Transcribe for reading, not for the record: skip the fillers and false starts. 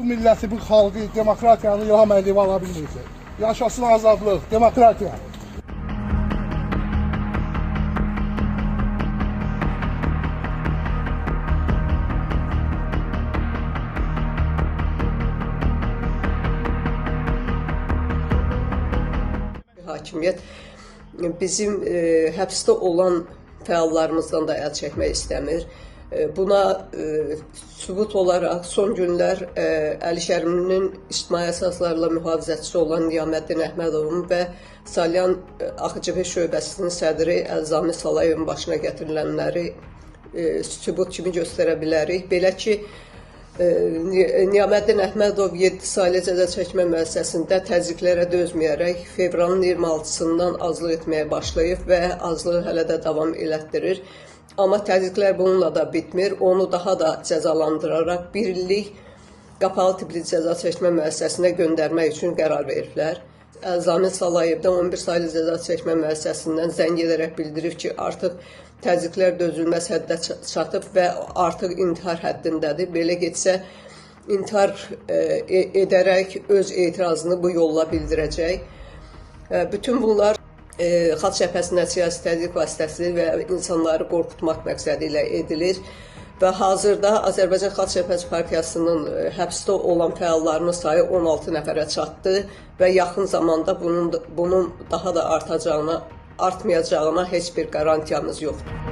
milləti, bu xalqı, demokratiyanı İlham Əliyev ala bilməyəcək. Yaşasın azadlıq, demokratiya. Hakimiyyət bizim həbsdə olan fəallarımızdan da əl çəkmək istəmir. Buna sübut olaraq son günlər Əli Şərminin ictimai əsaslarla mühafizəçisi olan Niyaməddin Əhmədovun və Salyan AXCB şöbəsinin sədri Əlzami Salayevin başına gətirilənləri sübut kimi göstərə bilərik. Belə ki, Niyaməddin Əhmədov 7 saylı cəza çəkmə müəssisəsində təzyiqlərə dözməyərək fevralın 26-sından azlıq etməyə başlayıb və azlığı hələ də davam elətdirir. Amma təzyiqlər bununla da bitmir. Onu daha da cəzalandıraraq bir illik qapalı tipli cəza çəkmə müəssisəsinə göndərmək üçün qərar veriblər. Əlzami Salayev də 11 saylı cəza çəkmə müəssisəsindən zəng edərək bildirib ki, artıq təzyiqlər dözülməz həddə çatıb və artıq intihar həddindədir. Belə getsə, intihar edərək öz etirazını bu yolla bildirəcək. Bütün bunlar Xalq Cəbhəsinin siyasi təzyiq vasitəsilə və insanları qorxutmaq məqsədi ilə edilir. Və hazırda Azərbaycan Xalq Cəbhəsi Partiyasının həbsdə olan fəallarının sayı 16 nəfərə çatdı və yaxın zamanda bunun daha da artmayacağına heç bir qarantiyamız yoxdur.